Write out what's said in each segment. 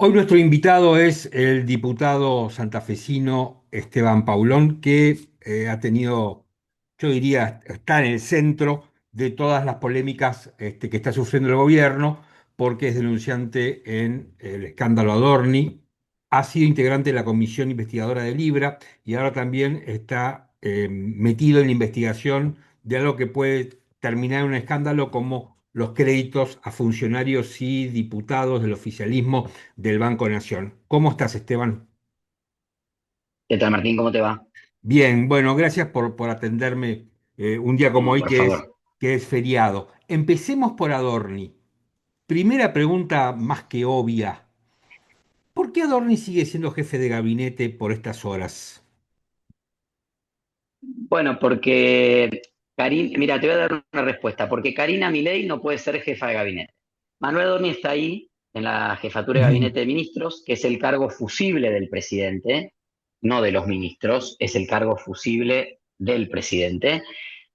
Hoy nuestro invitado es el diputado santafesino Esteban Paulón, que ha tenido, yo diría, está en el centro de todas las polémicas que está sufriendo el gobierno, porque es denunciante en el escándalo Adorni, ha sido integrante de la comisión investigadora de Libra y ahora también está metido en la investigación de algo que puede terminar en un escándalo como los créditos a funcionarios y diputados del oficialismo del Banco Nación. ¿Cómo estás, Esteban? ¿Qué tal, Martín? ¿Cómo te va? Bien, bueno, gracias por atenderme un día como No, hoy por favor. que es feriado. Empecemos por Adorni. Primera pregunta más que obvia. ¿Por qué Adorni sigue siendo jefe de gabinete por estas horas? Bueno, porque mira, te voy a dar una respuesta. Porque Karina Milei no puede ser jefa de gabinete. Manuel Dorni está ahí en la jefatura de Ujú. gabinete de ministros, que es el cargo fusible del presidente, no de los ministros, es el cargo fusible del presidente,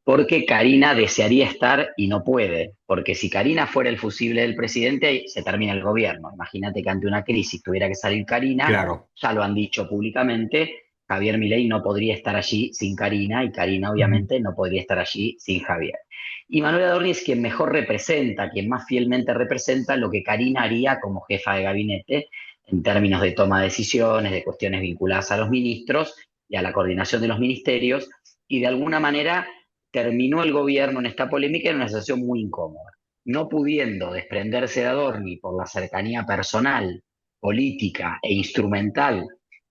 porque Karina desearía estar y no puede. Porque si Karina fuera el fusible del presidente, se termina el gobierno. Imagínate que ante una crisis tuviera que salir Karina, Claro. ya lo han dicho públicamente. Javier Milei no podría estar allí sin Karina y Karina Ujú. obviamente no podría estar allí sin Javier. Y Manuel Adorni es quien mejor representa, quien más fielmente representa lo que Karina haría como jefa de gabinete en términos de toma de decisiones, de cuestiones vinculadas a los ministros y a la coordinación de los ministerios. Y de alguna manera terminó el gobierno en esta polémica en una situación muy incómoda. No pudiendo desprenderse de Adorni por la cercanía personal, política e instrumental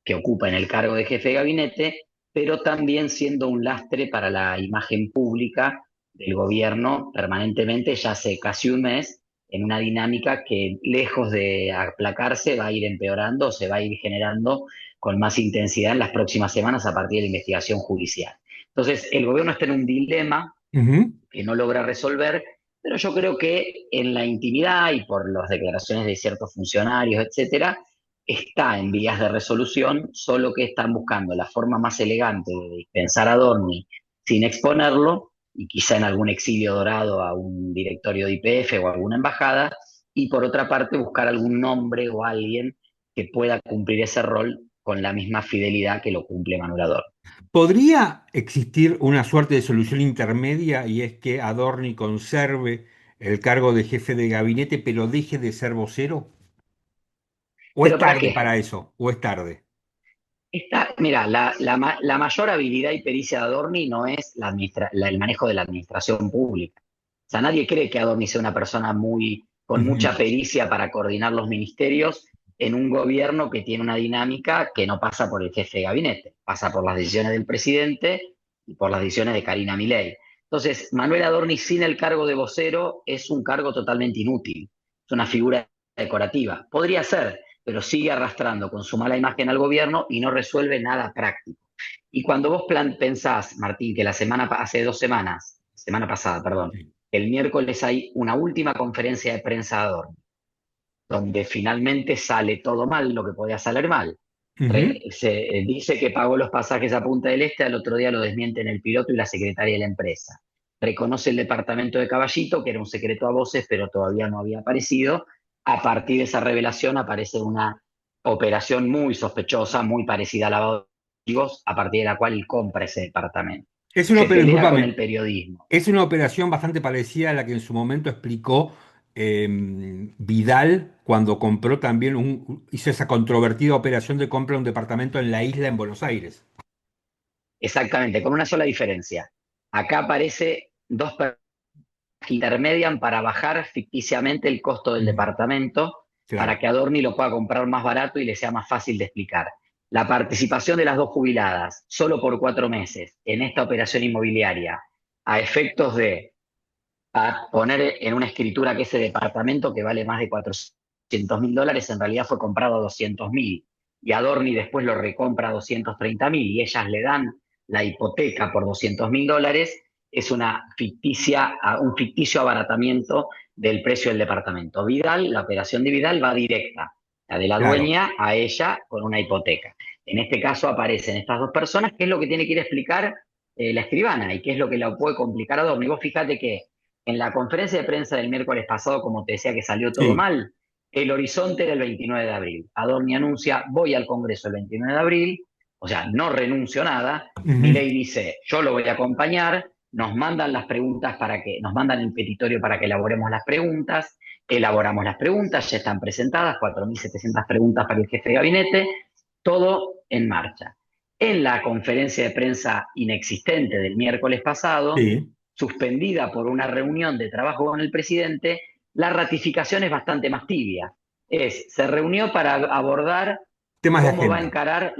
que ocupa en el cargo de jefe de gabinete, pero también siendo un lastre para la imagen pública del gobierno permanentemente, ya hace casi un mes, en una dinámica que lejos de aplacarse va a ir empeorando, se va a ir generando con más intensidad en las próximas semanas a partir de la investigación judicial. Entonces, el gobierno está en un dilema Ujú. que no logra resolver, pero yo creo que en la intimidad y por las declaraciones de ciertos funcionarios, etcétera, está en vías de resolución, solo que están buscando la forma más elegante de dispensar a Dorni sin exponerlo y quizá en algún exilio dorado a un directorio de IPF o alguna embajada, y por otra parte buscar algún nombre o alguien que pueda cumplir ese rol con la misma fidelidad que lo cumple Manuel Adorni. ¿Podría existir una suerte de solución intermedia y es que Adorni conserve el cargo de jefe de gabinete pero deje de ser vocero? ¿O es ¿Pero para tarde qué? para eso? ¿O es tarde? Mira, la mayor habilidad y pericia de Adorni no es el manejo de la administración pública. O sea, nadie cree que Adorni sea una persona con mucha Ujú. pericia para coordinar los ministerios en un gobierno que tiene una dinámica que no pasa por el jefe de gabinete, pasa por las decisiones del presidente y por las decisiones de Karina Milei. Entonces, Manuel Adorni sin el cargo de vocero es un cargo totalmente inútil, es una figura decorativa. Podría ser, pero sigue arrastrando con su mala imagen al gobierno y no resuelve nada práctico. Y cuando vos pensás, Martín, que hace 2 semanas, semana pasada, perdón, Sí. el miércoles hay una última conferencia de prensa de Adorno, donde finalmente sale todo mal, lo que podía salir mal. Ujú. Se dice que pagó los pasajes a Punta del Este, al otro día lo desmienten el piloto y la secretaria de la empresa. Reconoce el departamento de Caballito, que era un secreto a voces, pero todavía no había aparecido. A partir de esa revelación aparece una operación muy sospechosa, muy parecida a lavado de activos, a partir de la cual él compra ese departamento. Se pelea con el Discúlpame, periodismo. es una operación bastante parecida a la que en su momento explicó Vidal cuando compró también hizo esa controvertida operación de compra de un departamento en la isla en Buenos Aires. Exactamente, con una sola diferencia. Acá aparece dos personas que intermedian para bajar ficticiamente el costo del Mm. departamento para Claro, que Adorni lo pueda comprar más barato y le sea más fácil de explicar. La participación de las dos jubiladas, solo por 4 meses, en esta operación inmobiliaria, a efectos de poner en una escritura que ese departamento que vale más de $400.000 en realidad fue comprado a 200.000 y Adorni después lo recompra a 230.000 y ellas le dan la hipoteca por $200.000, es un ficticio abaratamiento del precio del departamento. Vidal, la operación de Vidal va directa, la de la claro. dueña a ella con una hipoteca. En este caso aparecen estas dos personas, que es lo que tiene que ir a explicar la escribana y qué es lo que la puede complicar a Adorni. Vos fíjate que en la conferencia de prensa del miércoles pasado, como te decía que salió todo Sí. mal, El horizonte era el 29 de abril. Adorni anuncia, voy al Congreso el 29 de abril, o sea, no renuncio a nada. Ujú. Milei dice, yo lo voy a acompañar, nos mandan las preguntas nos mandan el petitorio para que elaboramos las preguntas, ya están presentadas, 4.700 preguntas para el jefe de gabinete, todo en marcha. En la conferencia de prensa inexistente del miércoles pasado, Sí, suspendida por una reunión de trabajo con el presidente, la ratificación es bastante más tibia. Se reunió para abordar temas de cómo va a agenda. encarar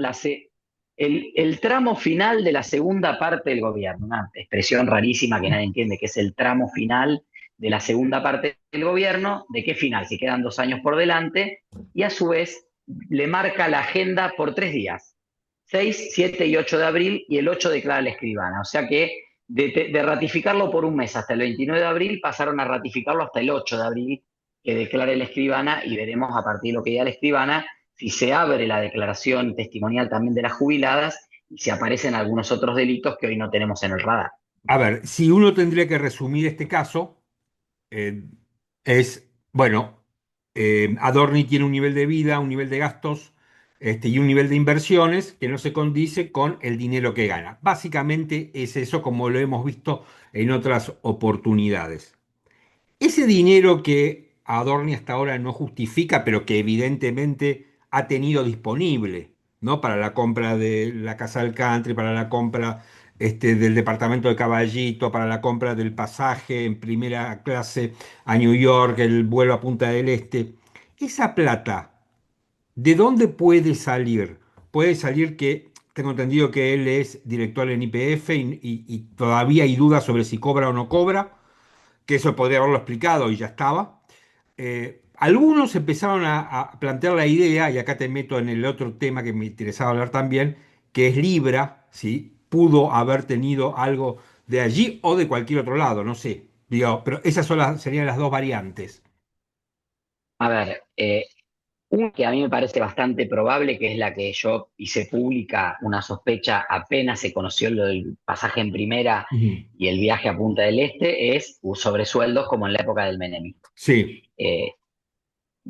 el tramo final de la segunda parte del gobierno. Una expresión rarísima que nadie entiende, que es el tramo final de la segunda parte del gobierno. ¿De qué final? Si quedan 2 años por delante. Y a su vez le marca la agenda por 3 días. 6, 7 y 8 de abril, y el 8 declara la escribana. O sea que de ratificarlo por un mes hasta el 29 de abril, pasaron a ratificarlo hasta el 8 de abril, que declare la escribana, y veremos a partir de lo que diga la escribana si se abre la declaración testimonial también de las jubiladas y si aparecen algunos otros delitos que hoy no tenemos en el radar. A ver, si uno tendría que resumir este caso, eh, bueno, Adorni tiene un nivel de vida, un nivel de gastos, y un nivel de inversiones que no se condice con el dinero que gana. Básicamente es eso como lo hemos visto en otras oportunidades. Ese dinero que Adorni hasta ahora no justifica, pero que evidentemente ha tenido disponible, ¿no? Para la compra de la casa del country, para la compra del departamento de Caballito, para la compra del pasaje en primera clase a New York, el vuelo a Punta del Este. Esa plata, ¿de dónde puede salir? Puede salir que, tengo entendido que él es director en YPF y todavía hay dudas sobre si cobra o no cobra, que eso podría haberlo explicado y ya estaba. Algunos empezaron a plantear la idea, y acá te meto en el otro tema que me interesaba hablar también, que es Libra, ¿sí? Pudo haber tenido algo de allí o de cualquier otro lado, no sé. Digo, pero esas son serían las dos variantes. A ver, una que a mí me parece bastante probable, que es la que yo hice pública, una sospecha apenas se conoció lo del pasaje en primera Ujú. y el viaje a Punta del Este, es sobresueldos como en la época del menemismo. Sí. Eh,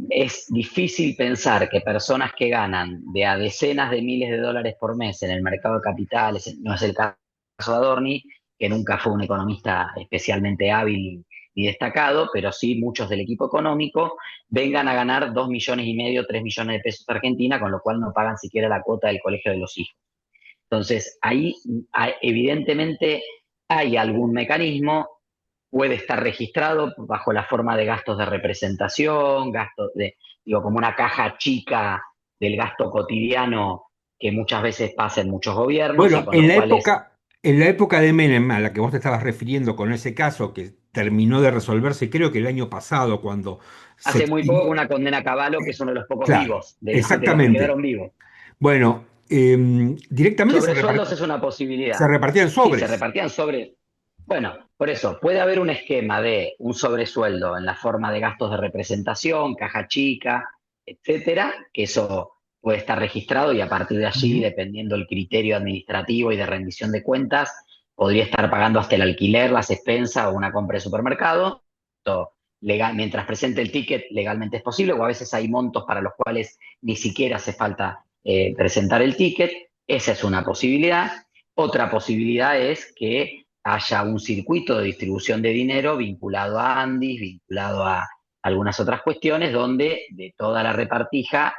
es difícil pensar que personas que ganan de a decenas de miles de dólares por mes en el mercado de capitales, no es el caso de Adorni, que nunca fue un economista especialmente hábil y destacado, pero sí muchos del equipo económico, vengan a ganar 2,5 millones, 3 millones de pesos Argentina, con lo cual no pagan siquiera la cuota del colegio de los hijos. Entonces, ahí evidentemente hay algún mecanismo, puede estar registrado bajo la forma de gastos de representación, digo, como una caja chica del gasto cotidiano que muchas veces pasa en muchos gobiernos y Bueno, con los cuales en la época de Menem, a la que vos te estabas refiriendo con ese caso que terminó de resolverse, creo que el año pasado, cuando se hace muy poco extinguió. una condena a Caballo, que es uno de los pocos Claro, vivos, de los que exactamente. quedaron vivos. Bueno, directamente Sobresueldos es una posibilidad. se repartían Sí, se sobres. repartían sobre. Bueno, por eso, puede haber un esquema de un sobresueldo en la forma de gastos de representación, caja chica, etcétera, que eso puede estar registrado y a partir de allí, Ujú. dependiendo del criterio administrativo y de rendición de cuentas, podría estar pagando hasta el alquiler, las expensas o una compra de supermercado. Todo legal, mientras presente el ticket, legalmente es posible, o a veces hay montos para los cuales ni siquiera hace falta presentar el ticket. Esa es una posibilidad. Otra posibilidad es que haya un circuito de distribución de dinero vinculado a Andis, vinculado a algunas otras cuestiones, donde de toda la repartija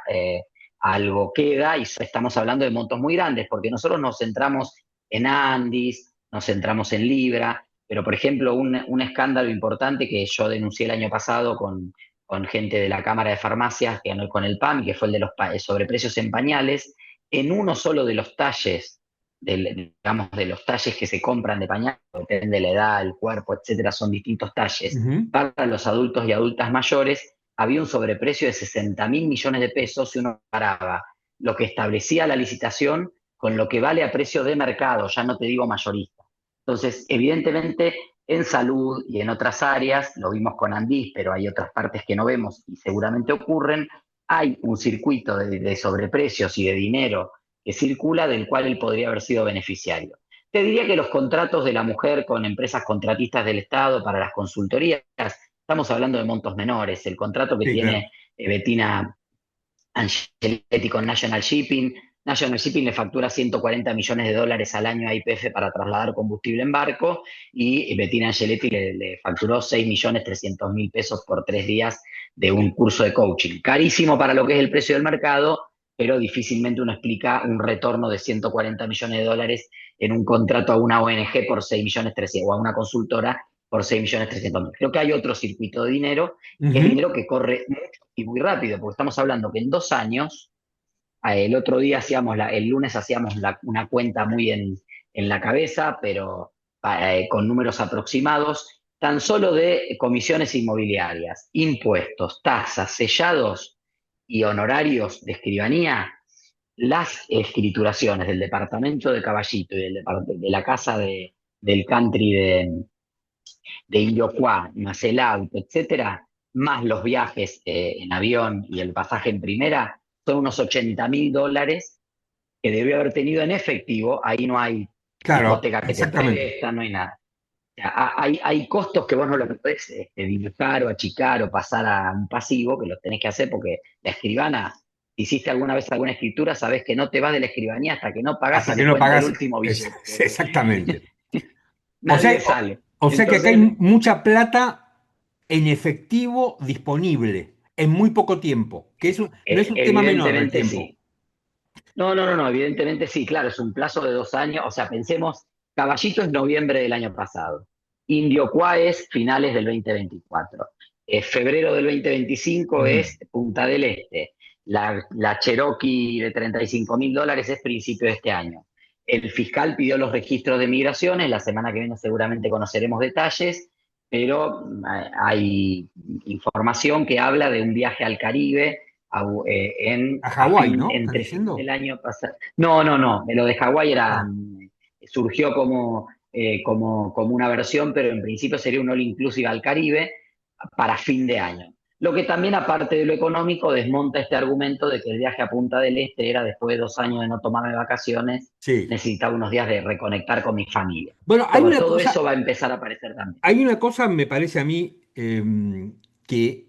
algo queda, y estamos hablando de montos muy grandes, porque nosotros nos centramos en Andis, nos centramos en Libra, pero por ejemplo un escándalo importante que yo denuncié el año pasado con gente de la Cámara de Farmacias, que ganó con el PAMI, que fue el de los sobreprecios en pañales, en uno solo de los talles, digamos, de los talles que se compran de pañales, depende de la edad, el cuerpo, etcétera, son distintos talles. Ujú. Para los adultos y adultas mayores había un sobreprecio de 60.000 millones de pesos si uno comparaba lo que establecía la licitación con lo que vale a precio de mercado, ya no te digo mayorista. Entonces, evidentemente, en salud y en otras áreas, lo vimos con Andís, pero hay otras partes que no vemos y seguramente ocurren, hay un circuito de sobreprecios y de dinero que circula del cual él podría haber sido beneficiario. Te diría que los contratos de la mujer con empresas contratistas del Estado para las consultorías, estamos hablando de montos menores. El contrato que Sí, tiene claro. Bettina Angeletti con National Shipping. National Shipping le factura 140 millones de dólares al año a YPF para trasladar combustible en barco y Bettina Angeletti le facturó 6.300.000 pesos por 3 días de un curso de coaching. Carísimo para lo que es el precio del mercado, pero difícilmente uno explica un retorno de 140 millones de dólares en un contrato a una ONG por 6.300.000 o a una consultora por 6.300.000. Creo que hay otro circuito de dinero, que es Ujú. dinero que corre mucho y muy rápido, porque estamos hablando que en 2 años, el otro día el lunes hacíamos una cuenta muy en la cabeza, pero con números aproximados, tan solo de comisiones inmobiliarias, impuestos, tasas, sellados y honorarios de escribanía, las escrituraciones del departamento de Caballito y de la casa del country de Illocuá, más el auto, etcétera, más los viajes en avión y el pasaje en primera, son unos 80.000 dólares que debió haber tenido en efectivo. Ahí no hay Claro, hipoteca que te exactamente. prestan, no hay nada. O sea, hay costos que vos no los podés dibujar o achicar o pasar a un pasivo, que los tenés que hacer porque la escribana, si hiciste alguna vez alguna escritura, sabés que no te vas de la escribanía hasta que no pagás y Hasta que se no cuenta el pagas, último billete. exactamente. O sea, Nadie sale. o sea que acá hay Entonces, mucha plata en efectivo disponible en muy poco tiempo, que no es un tema menor el evidentemente tiempo. sí. No, no, no, no, evidentemente sí, claro, es un plazo de 2 años. O sea, pensemos, Caballito es noviembre del año pasado, Indio Cuá es finales del 2024, febrero del 2025 Ujú. es Punta del Este, la Cherokee de 35.000 dólares es principio de este año. El fiscal pidió los registros de migraciones, la semana que viene seguramente conoceremos detalles, pero hay información que habla de un viaje al Caribe A Hawái, ¿no? ¿Estás entre fin del diciendo? año pasado. No, no, no. Lo de Hawái Ah, surgió como una versión, pero en principio sería un all inclusive al Caribe para fin de año. Lo que también, aparte de lo económico, desmonta este argumento de que el viaje a Punta del Este era después de 2 años de no tomarme vacaciones, sí. necesitaba unos días de reconectar con mi familia. Bueno, Bueno, todo eso va a empezar a aparecer también. hay una cosa, me parece a mí, que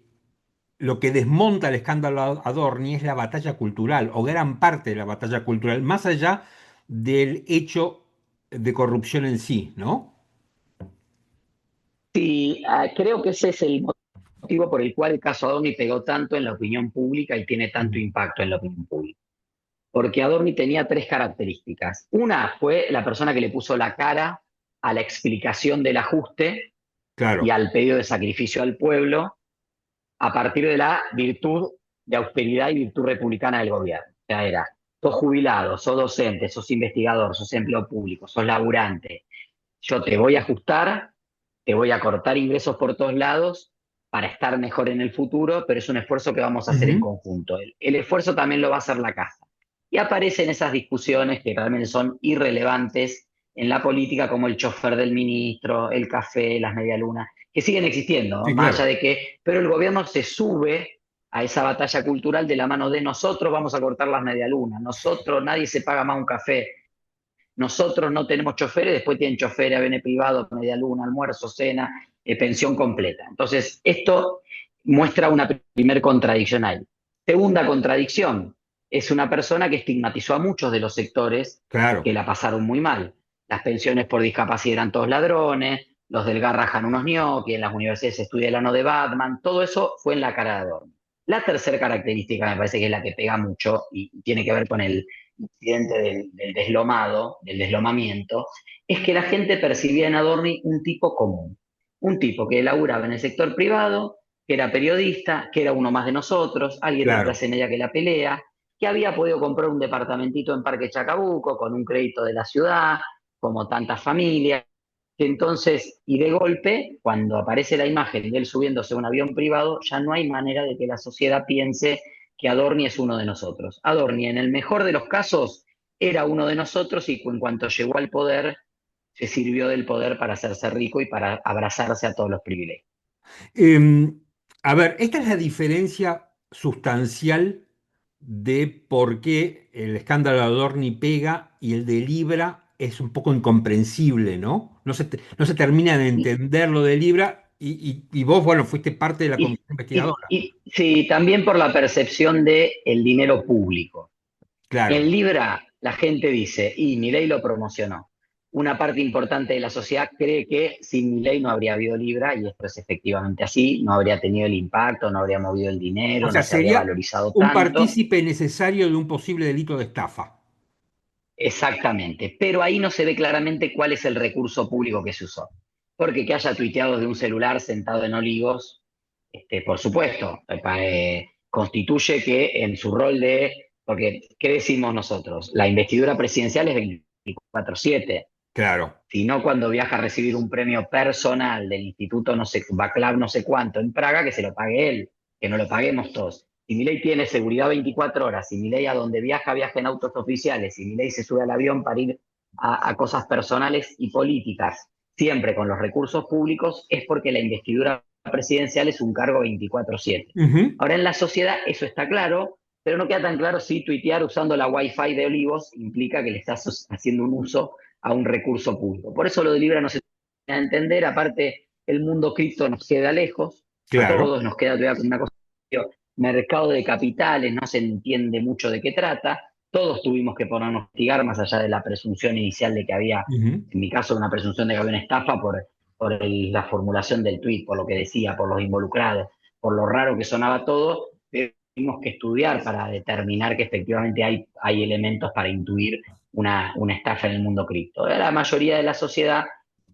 lo que desmonta el escándalo Adorni es la batalla cultural, o gran parte de la batalla cultural, más allá del hecho de corrupción en sí, ¿no? Sí, creo que ese es el motivo por el cual el caso Adorni pegó tanto en la opinión pública y tiene tanto Mm. impacto en la opinión pública. Porque Adorni tenía tres características. Una fue la persona que le puso la cara a la explicación del ajuste y Claro. al pedido de sacrificio al pueblo a partir de la virtud de austeridad y virtud republicana del gobierno. O sea, era, sos jubilado, sos docente, sos investigador, sos empleo público, sos laburante. Yo te voy a ajustar, te voy a cortar ingresos por todos lados para estar mejor en el futuro, pero es un esfuerzo que vamos a hacer en Ujú. conjunto. El esfuerzo también lo va a hacer la casa. Y aparecen esas discusiones que realmente son irrelevantes en la política, como el chofer del ministro, el café, las medialunas, que siguen existiendo, ¿no? Sí, Más allá claro. de que, pero el gobierno se sube a esa batalla cultural de la mano de nosotros vamos a cortar las medialunas, nosotros nadie se paga más un café, nosotros no tenemos choferes, después tienen choferes, ABN privado, media luna, almuerzo, cena, pensión completa. Entonces, esto muestra una primer contradicción ahí. Segunda contradicción, es una persona que estigmatizó a muchos de los sectores que Claro. la pasaron muy mal. Las pensiones por discapacidad eran todos ladrones, los del Garrahan unos ñoquis, en las universidades se estudia el ano de Batman, todo eso fue en la cara de Adorno. La tercera característica me parece que es la que pega mucho y tiene que ver con el incidente del deslomado, del deslomamiento, es que la gente percibía en Adorni un tipo común, un tipo que laburaba en el sector privado, que era periodista, que era uno más de nosotros, alguien de Claro. clase media que la pelea, que había podido comprar un departamentito en Parque Chacabuco con un crédito de la ciudad, como tantas familias. Que entonces, y de golpe, cuando aparece la imagen de él subiéndose a un avión privado, ya no hay manera de que la sociedad piense que Adorni es uno de nosotros. Adorni, en el mejor de los casos, era uno de nosotros y en cuanto llegó al poder, se sirvió del poder para hacerse rico y para abrazarse a todos los privilegios. Em, a ver, esta es la diferencia sustancial de por qué el escándalo de Adorni pega y el de Libra es un poco incomprensible, ¿no? No se termina de Y entender lo de Libra y vos, bueno, fuiste parte de la Y, comisión investigadora. sí, también por la percepción de el dinero público. Claro. En Libra, la gente dice, y Milei lo promocionó. Una parte importante de la sociedad cree que sin Milei no habría habido Libra, y esto es efectivamente así, no habría tenido el impacto, no habría movido el O dinero, no sea, se habría sería valorizado un tanto. partícipe necesario de un posible delito de estafa. Exactamente, pero ahí no se ve claramente cuál es el recurso público que se usó. Porque que haya tuiteado de un celular sentado en Olivos, por supuesto, constituye que en su rol de, porque, ¿qué decimos nosotros? La investidura presidencial es 24/7, Claro. sino cuando viaja a recibir un premio personal del Instituto no sé, Václav no sé cuánto en Praga, que se lo pague él, que no lo paguemos todos. Si Milei tiene seguridad 24 horas, si Milei a donde viaja viaja en autos oficiales, si Milei se sube al avión para ir a cosas personales y políticas, siempre con los recursos públicos, es porque la investidura presidencial es un cargo 24/7. Ujú. Ahora en la sociedad eso está claro, pero no queda tan claro si tuitear usando la Wi-Fi de Olivos implica que le estás haciendo un uso a un recurso público. Por eso lo de Libra no se puede entender, aparte el mundo cripto nos queda lejos, a Claro. todos nos queda todavía con una cosa, mercado de capitales, no se entiende mucho de qué trata, todos tuvimos que ponernos a investigar más allá de la presunción inicial de que había, Ujú. en mi caso, una presunción de que había una estafa la formulación del tuit, por lo que decía, por los involucrados, por lo raro que sonaba todo, pero tuvimos que estudiar para determinar que efectivamente hay elementos para intuir una estafa en el mundo cripto. La mayoría de la sociedad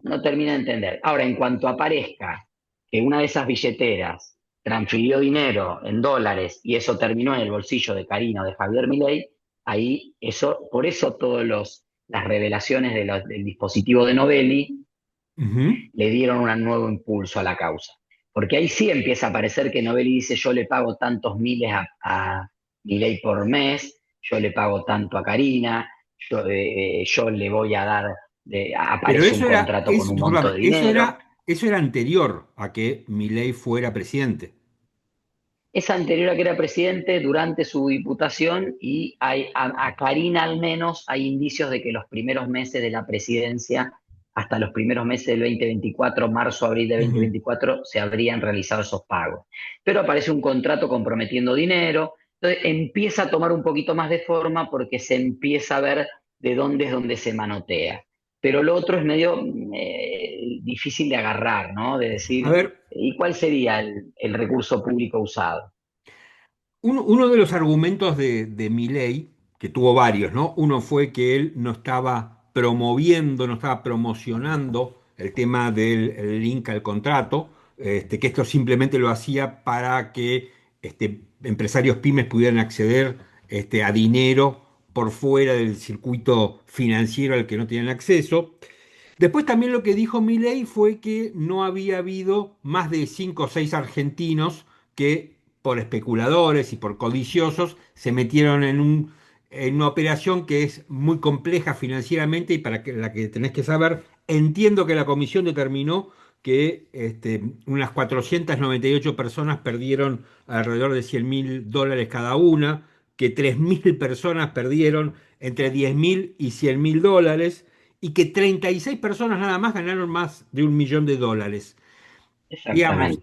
no termina de entender. Ahora, en cuanto aparezca que una de esas billeteras transfirió dinero en dólares y eso terminó en el bolsillo de Karina o de Javier Milei, ahí eso, por eso las revelaciones del dispositivo de Novelli Ujú. le dieron un nuevo impulso a la causa. Porque ahí sí empieza a parecer que Novelli dice yo le pago tantos miles a Milei por mes, yo le pago tanto a Karina, yo le voy a dar, Pero aparece un contrato con un monto discúlpame, de dinero. eso era anterior a que Milei fuera presidente. Es anterior a que era presidente, durante su diputación, y a Karina al menos hay indicios de que los primeros meses de la presidencia, hasta los primeros meses del 2024, marzo, abril de Ujú. 2024, se habrían realizado esos pagos. Pero aparece un contrato comprometiendo dinero, entonces empieza a tomar un poquito más de forma porque se empieza a ver de dónde es donde se manotea. Pero lo otro es medio difícil de agarrar, ¿no? De A decir, ver, ¿y cuál sería el recurso público usado? uno de los argumentos de Milei, que tuvo varios, ¿no? Uno fue que él no estaba promoviendo, no estaba promocionando el tema del el link al contrato, que esto simplemente lo hacía para que empresarios pymes pudieran acceder a dinero por fuera del circuito financiero al que no tenían acceso. Después también lo que dijo Milei fue que no había habido más de 5 o 6 argentinos que por especuladores y por codiciosos se metieron en una operación que es muy compleja financieramente y para la que tenés que saber. Entiendo que la comisión determinó que unas 498 personas perdieron alrededor de $100.000 cada una, que 3.000 personas perdieron entre 10.000 y $100.000 y que 36 personas nada más ganaron más de $1.000.000. Digamos,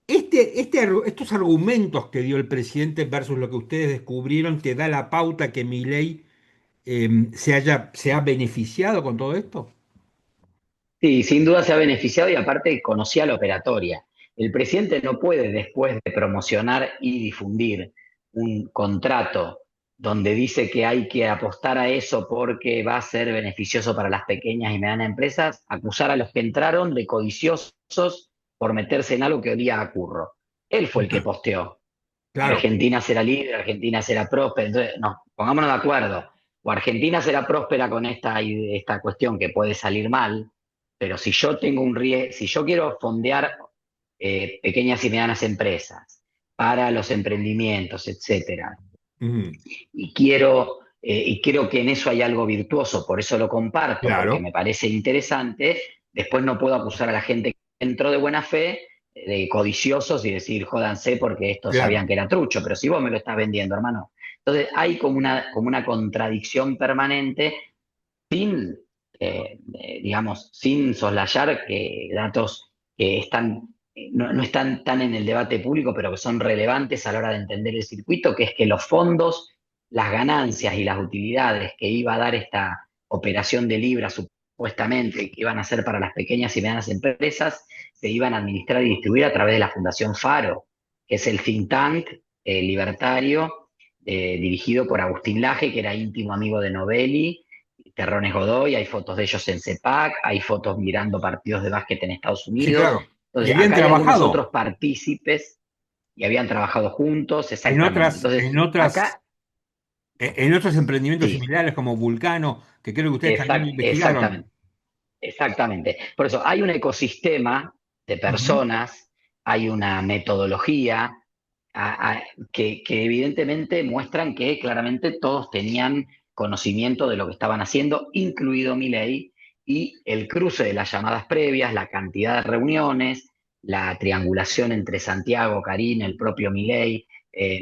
Exactamente. estos argumentos que dio el presidente versus lo que ustedes descubrieron, ¿te da la pauta que Milei se ha beneficiado con todo esto? Sí, sin duda se ha beneficiado y aparte conocía la operatoria. El presidente no puede, después de promocionar y difundir un contrato donde dice que hay que apostar a eso porque va a ser beneficioso para las pequeñas y medianas empresas, acusar a los que entraron de codiciosos por meterse en algo que olía a curro. Él fue el que posteó. Claro. Argentina será libre, Argentina será próspera. Entonces, no, pongámonos de acuerdo. O Argentina será próspera con esta cuestión que puede salir mal, pero si yo tengo un riesgo, si yo quiero fondear pequeñas y medianas empresas para los emprendimientos, etcétera, Ujú. y creo que en eso hay algo virtuoso, por eso lo comparto, porque Claro. me parece interesante, después no puedo acusar a la gente que entró de buena fe de codiciosos y decir, jódanse porque estos sabían Claro. que era trucho, pero si vos me lo estás vendiendo, hermano. Entonces hay como una contradicción permanente sin, digamos, sin soslayar que datos que están no están tan en el debate público, pero que son relevantes a la hora de entender el circuito, que es que los fondos, las ganancias y las utilidades que iba a dar esta operación de Libra supuestamente, que iban a ser para las pequeñas y medianas empresas, se iban a administrar y distribuir a través de la Fundación Faro, que es el think tank libertario dirigido por Agustín Laje, que era íntimo amigo de Novelli, Terrones Godoy, hay fotos de ellos en CEPAC, hay fotos mirando partidos de básquet en Estados Sí, Unidos. claro. Y Entonces, habían acá hay algunos otros trabajado partícipes y habían trabajado juntos, en exactamente. otras, en Entonces, otras, acá, en otros emprendimientos sí, similares como Vulcano, que creo que ustedes también investigaron. exactamente, exactamente. Por eso, hay un ecosistema de Ujú. personas, hay una metodología que evidentemente muestran que claramente todos tenían conocimiento de lo que estaban haciendo, incluido Milei, y el cruce de las llamadas previas, la cantidad de reuniones, la triangulación entre Santiago, Karim, el propio Milei,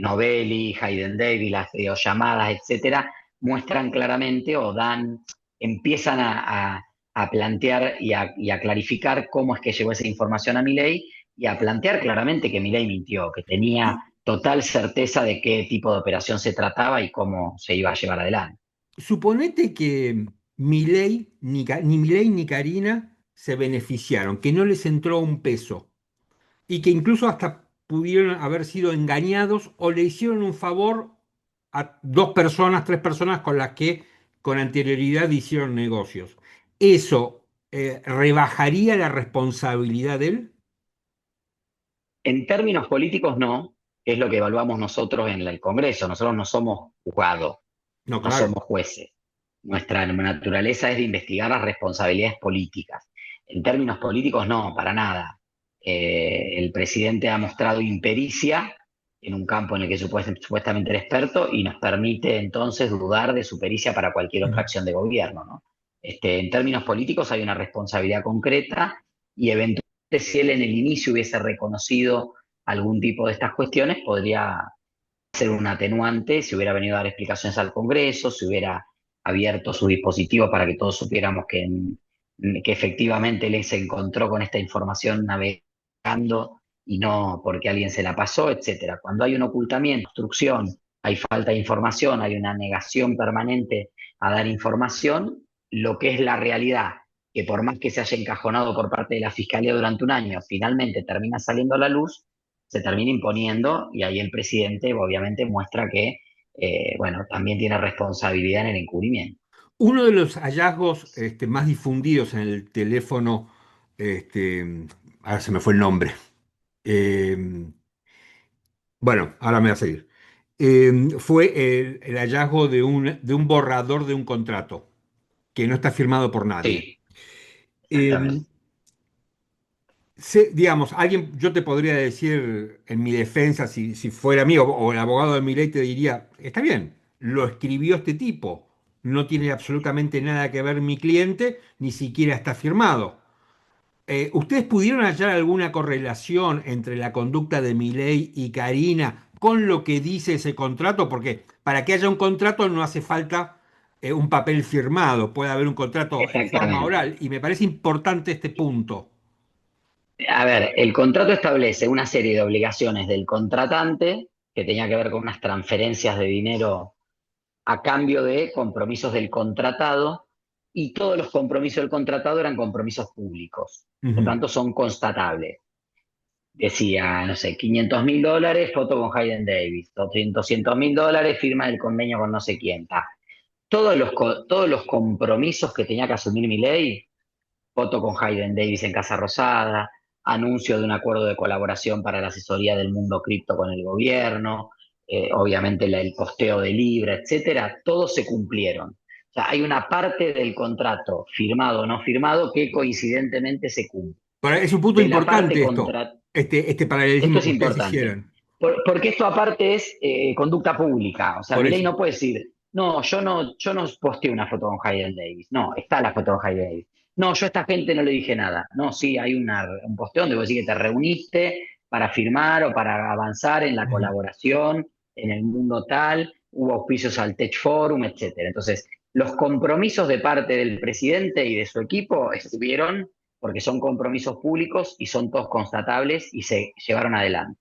Novelli, Hayden Davis, las videollamadas, etcétera, muestran claramente o empiezan a plantear y a clarificar cómo es que llegó esa información a Milei y a plantear claramente que Milei mintió, que tenía Y total certeza de qué tipo de operación se trataba y cómo se iba a llevar adelante. suponete que ni Milei ni Karina se beneficiaron, que no les entró un peso y que incluso hasta pudieron haber sido engañados o le hicieron un favor a dos personas, tres personas con las que con anterioridad hicieron negocios. ¿Eso rebajaría la responsabilidad de él? En términos políticos no, que es lo que evaluamos nosotros en el Congreso. Nosotros no somos juzgados, No, no claro. somos jueces. Nuestra naturaleza es de investigar las responsabilidades políticas. En términos políticos no, para nada. El presidente ha mostrado impericia en un campo en el que supuestamente era experto y nos permite entonces dudar de su pericia para cualquier otra acción de gobierno, ¿no? En términos políticos hay una responsabilidad concreta y eventualmente si él en el inicio hubiese reconocido algún tipo de estas cuestiones, podría ser un atenuante si hubiera venido a dar explicaciones al Congreso, si hubiera abierto su dispositivo para que todos supiéramos que efectivamente él se encontró con esta información navegando y no porque alguien se la pasó, etcétera. Cuando hay un ocultamiento, obstrucción, hay falta de información, hay una negación permanente a dar información, lo que es la realidad, que por más que se haya encajonado por parte de la Fiscalía durante un año, finalmente termina saliendo a la luz, se termina imponiendo y ahí el presidente obviamente muestra que, bueno, también tiene responsabilidad en el encubrimiento. Uno de los hallazgos más difundidos en el teléfono, ahora se me fue el nombre. Eh, bueno, ahora me va a seguir. Fue el hallazgo de un borrador de un contrato que no está firmado por nadie. Sí, Eh, exactamente. digamos, alguien, yo te podría decir en mi defensa, si fuera mío o el abogado de mi ley, te diría, está bien, lo escribió este tipo, no tiene absolutamente nada que ver mi cliente, ni siquiera está firmado. ¿Ustedes pudieron hallar alguna correlación entre la conducta de Milei y Karina con lo que dice ese contrato? Porque para que haya un contrato no hace falta un papel firmado, puede haber un contrato en forma Exactamente. oral, y me parece importante este punto. A ver, el contrato establece una serie de obligaciones del contratante que tenía que ver con unas transferencias de dinero a cambio de compromisos del contratado y todos los compromisos del contratado eran compromisos públicos, por Ujú. tanto son constatables. Decía, no sé, $500.000, foto con Hayden Davis, $200.000, firma del convenio con no sé quién. Ta. Todos los compromisos que tenía que asumir mi ley, foto con Hayden Davis en Casa Rosada, anuncio de un acuerdo de colaboración para la asesoría del mundo cripto con el gobierno, obviamente el posteo de Libra, etcétera, todos se cumplieron. O sea, hay una parte del contrato, firmado o no firmado, que coincidentemente se cumple. Es un punto De la parte importante esto, contra, este esto paralelismo es que ustedes importante, hicieron. porque esto aparte es conducta pública. O sea, Por Milei eso. no puede decir, no, yo no posteé una foto con Hayden Davis. No, está la foto con Hayden Davis. No, yo a esta gente no le dije nada. No, sí, hay un posteo donde vos decís que te reuniste para firmar o para avanzar en la Ujú. colaboración en el mundo tal, hubo auspicios al Tech Forum, etcétera. Entonces, los compromisos de parte del presidente y de su equipo estuvieron porque son compromisos públicos y son todos constatables y se llevaron adelante.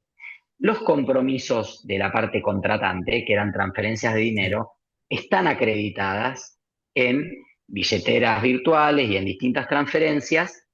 Los compromisos de la parte contratante, que eran transferencias de Sí. dinero, están acreditadas en billeteras virtuales y en distintas transferencias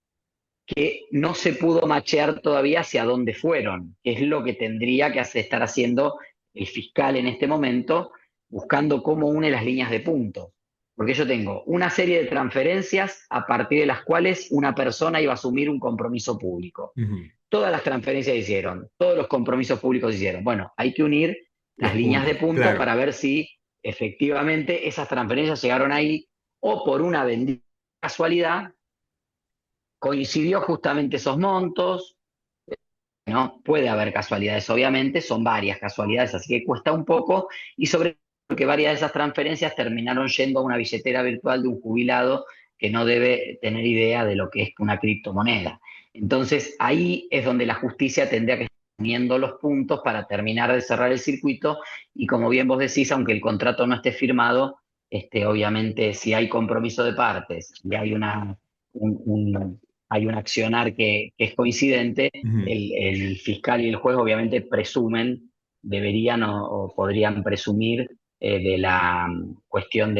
que no se pudo machear todavía hacia dónde fueron, que es lo que tendría que estar haciendo el fiscal en este momento, buscando cómo une las líneas de puntos. Porque yo tengo una serie de transferencias a partir de las cuales una persona iba a asumir un compromiso público. Ujú. Todas las transferencias se hicieron, todos los compromisos públicos se hicieron. Bueno, hay que unir Los las líneas de puntos, puntos claro. para ver si efectivamente esas transferencias llegaron ahí o por una bendita casualidad coincidió justamente esos montos, ¿no? Puede haber casualidades, obviamente, son varias casualidades, así que cuesta un poco, y sobre todo porque varias de esas transferencias terminaron yendo a una billetera virtual de un jubilado que no debe tener idea de lo que es una criptomoneda. Entonces, ahí es donde la justicia tendría que estar uniendo los puntos para terminar de cerrar el circuito, y como bien vos decís, aunque el contrato no esté firmado, obviamente si hay compromiso de partes y hay un, un, hay un accionar que es coincidente, Ujú. el fiscal y el juez obviamente presumen, deberían o podrían presumir de la cuestión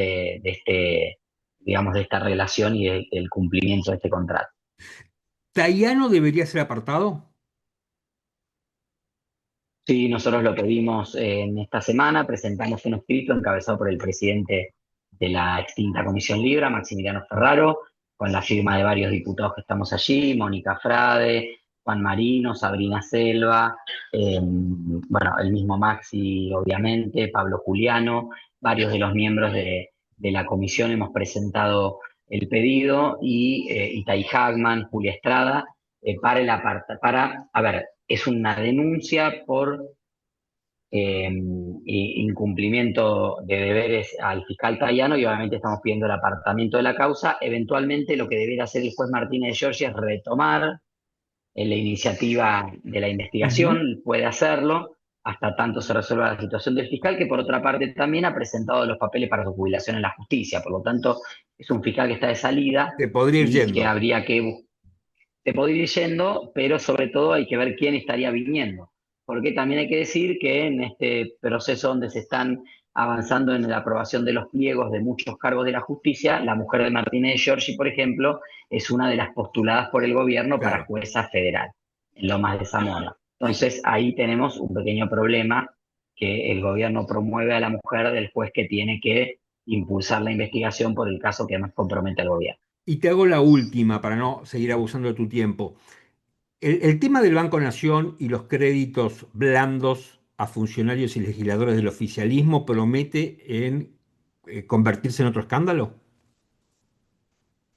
digamos, de esta relación y del cumplimiento de este contrato. ¿Taiano debería ser apartado? Sí, nosotros lo pedimos en esta semana, presentamos un escrito encabezado por el presidente de la extinta Comisión Libra, Maximiliano Ferraro, con la firma de varios diputados que estamos allí, Mónica Frade, Juan Marino, Sabrina Selva, bueno, el mismo Maxi, obviamente, Pablo Juliano, varios de los miembros de la comisión hemos presentado el pedido y Itai Hagman, Julia Estrada, a ver, es una denuncia por incumplimiento de deberes al fiscal Traiano y obviamente estamos pidiendo el apartamiento de la causa. Eventualmente lo que debiera hacer el juez Martínez de Giorgi es retomar la iniciativa de la Ujú. investigación, puede hacerlo hasta tanto se resuelva la situación del fiscal, que por otra parte también ha presentado los papeles para su jubilación en la justicia. Por lo tanto, es un fiscal que está de salida Se podría ir y que yendo. habría que se puede ir yendo, pero sobre todo hay que ver quién estaría viniendo. Porque también hay que decir que en este proceso donde se están avanzando en la aprobación de los pliegos de muchos cargos de la justicia, la mujer de Martínez de Giorgi, por ejemplo, es una de las postuladas por el gobierno para Claro. jueza federal en Lomas de Zamora. Entonces ahí tenemos un pequeño problema que el gobierno promueve a la mujer del juez que tiene que impulsar la investigación por el caso que más compromete al gobierno. Y te hago la última para no seguir abusando de tu tiempo. El tema del Banco Nación y los créditos blandos a funcionarios y legisladores del oficialismo promete en convertirse en otro escándalo.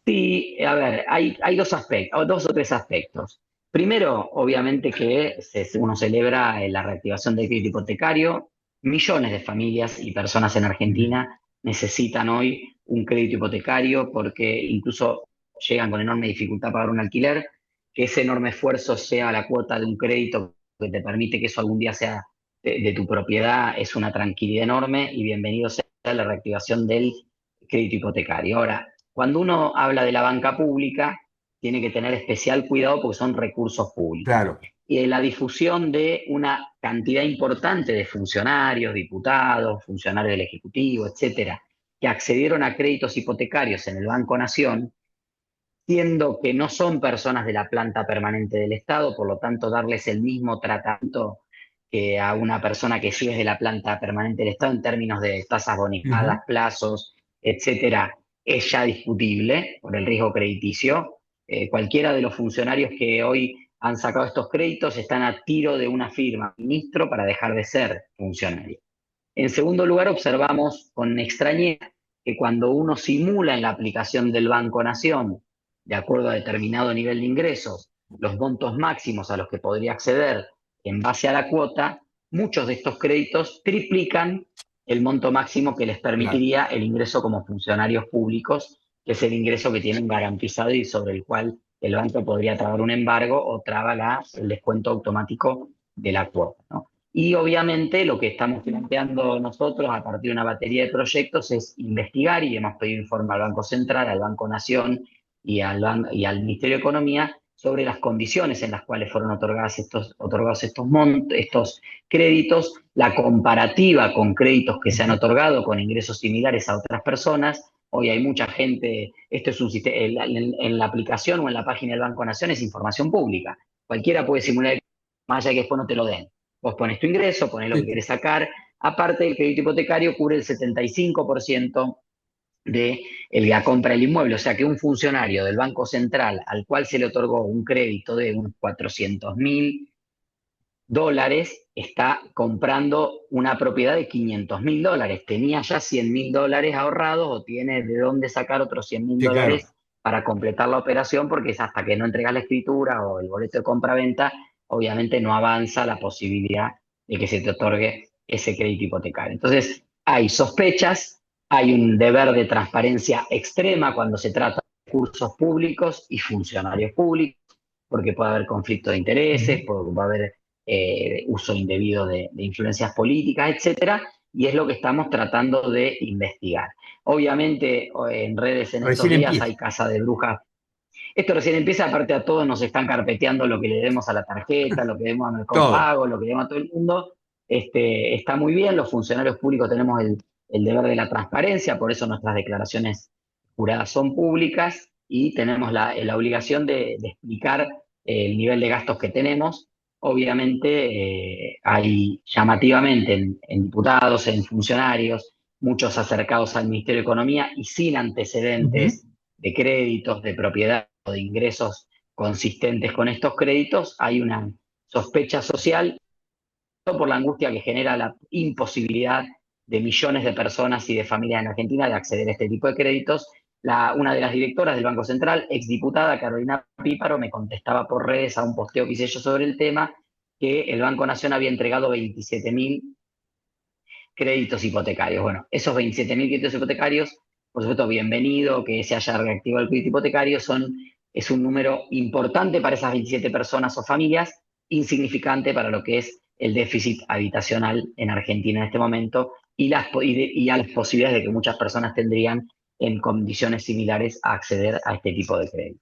Sí, a ver, hay dos aspectos, dos o tres aspectos. Primero, obviamente que uno celebra la reactivación del crédito hipotecario. Millones de familias y personas en Ujú. Argentina necesitan hoy un crédito hipotecario porque incluso llegan con enorme dificultad a pagar un alquiler. Que ese enorme esfuerzo sea la cuota de un crédito que te permite que eso algún día sea de tu propiedad es una tranquilidad enorme y bienvenido sea la reactivación del crédito hipotecario. Ahora, cuando uno habla de la banca pública, tiene que tener especial cuidado porque son recursos públicos. Claro, Y de la difusión de una cantidad importante de funcionarios, diputados, funcionarios del Ejecutivo, etcétera, que accedieron a créditos hipotecarios en el Banco Nación, siendo que no son personas de la planta permanente del Estado, por lo tanto, darles el mismo tratamiento que a una persona que sí es de la planta permanente del Estado en términos de tasas ujú. bonificadas, plazos, etcétera, es ya discutible por el riesgo crediticio. Cualquiera de los funcionarios que hoy han sacado estos créditos están a tiro de una firma, ministro, para dejar de ser funcionario. En segundo lugar, observamos con extrañeza que cuando uno simula en la aplicación del Banco Nación, de acuerdo a determinado nivel de ingresos, los montos máximos a los que podría acceder en base a la cuota, muchos de estos créditos triplican el monto máximo que les Claro. permitiría el ingreso como funcionarios públicos, que es el ingreso que tienen garantizado y sobre el cual el banco podría trabar un embargo o traba el descuento automático de la cuota, ¿no? Y obviamente lo que estamos planteando nosotros a partir de una batería de proyectos es investigar y hemos pedido informe al Banco Central, al Banco Nación y al Ministerio de Economía sobre las condiciones en las cuales fueron otorgados estos créditos, la comparativa con créditos que se han Ujú. otorgado con ingresos similares a otras personas. Hoy hay mucha gente, esto es un sistema, en la aplicación o en la página del Banco Nación es información pública. Cualquiera puede simular, más allá de que después no te lo den. Vos pones tu ingreso, pones lo Sí, que querés sacar. Aparte, el crédito hipotecario cubre el 75% de la compra del inmueble. O sea que un funcionario del Banco Central al cual se le otorgó un crédito de unos 400.000 dólares está comprando una propiedad de 500.000 dólares. Tenía ya 100.000 dólares ahorrados o tiene de dónde sacar otros 100.000 sí, claro. dólares para completar la operación porque es hasta que no entregas la escritura o el boleto de compra-venta, obviamente no avanza la posibilidad de que se te otorgue ese crédito hipotecario. Entonces, hay sospechas, hay un deber de transparencia extrema cuando se trata de recursos públicos y funcionarios públicos, porque puede haber conflicto de intereses, Ujú. puede haber uso indebido de influencias políticas, etcétera, y es lo que estamos tratando de investigar. Obviamente, en redes en estos Recién días empieza. hay caza de brujas. Esto recién empieza, aparte a todos nos están carpeteando lo que le demos a la tarjeta, lo que demos a Mercado Todo. Pago, lo que demos a todo el mundo. Está muy bien, los funcionarios públicos tenemos el deber de la transparencia, por eso nuestras declaraciones juradas son públicas y tenemos la obligación de explicar el nivel de gastos que tenemos. Obviamente, hay llamativamente en diputados, en funcionarios, muchos acercados al Ministerio de Economía y sin Ujú. antecedentes de créditos, de propiedad o de ingresos consistentes con estos créditos, hay una sospecha social por la angustia que genera la imposibilidad de millones de personas y de familias en Argentina de acceder a este tipo de créditos. Una de las directoras del Banco Central, exdiputada Carolina Píparo, me contestaba por redes a un posteo que hice yo sobre el tema, que el Banco Nación había entregado 27.000 créditos hipotecarios. Bueno, esos 27.000 créditos hipotecarios, por supuesto, bienvenido que se haya reactivado el crédito hipotecario, es un número importante para esas 27 personas o familias, insignificante para lo que es el déficit habitacional en Argentina en este momento y a las posibilidades de que muchas personas tendrían en condiciones similares a acceder a este tipo de crédito.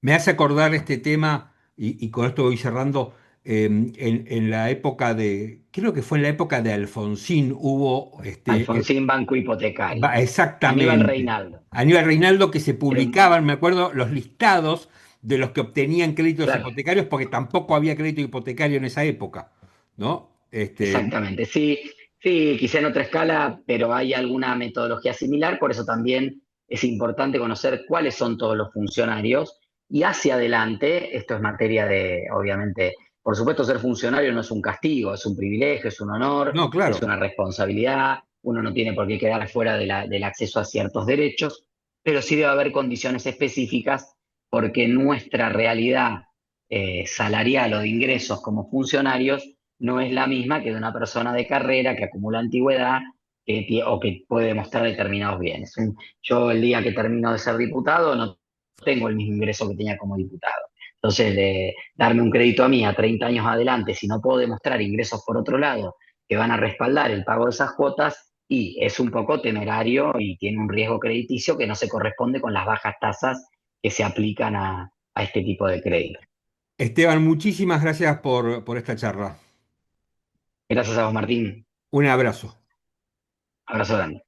Me hace acordar este tema, y con esto voy cerrando, en la época de, creo que fue en la época de Alfonsín, hubo Alfonsín Banco Hipotecario, Aníbal exactamente, Reinaldo. Aníbal Reinaldo, que se Pero, publicaban, me acuerdo, los listados de los que obtenían créditos claro, hipotecarios, porque tampoco había crédito hipotecario en esa época, ¿no? exactamente, sí, sí, quizá en otra escala, pero hay alguna metodología similar, por eso también es importante conocer cuáles son todos los funcionarios y hacia adelante, esto es materia de, obviamente, por supuesto ser funcionario no es un castigo, es un privilegio, es un honor, No, es claro. una responsabilidad, uno no tiene por qué quedar fuera del acceso a ciertos derechos, pero sí debe haber condiciones específicas porque nuestra realidad salarial o de ingresos como funcionarios no es la misma que de una persona de carrera que acumula antigüedad o que puede demostrar determinados bienes. Yo el día que termino de ser diputado no tengo el mismo ingreso que tenía como diputado. Entonces, darme un crédito a mí a 30 años adelante, si no puedo demostrar ingresos por otro lado que van a respaldar el pago de esas cuotas, y es un poco temerario y tiene un riesgo crediticio que no se corresponde con las bajas tasas que se aplican a este tipo de crédito. Esteban, muchísimas gracias por esta charla. Gracias a vos, Martín. Un abrazo. Abrazo grande.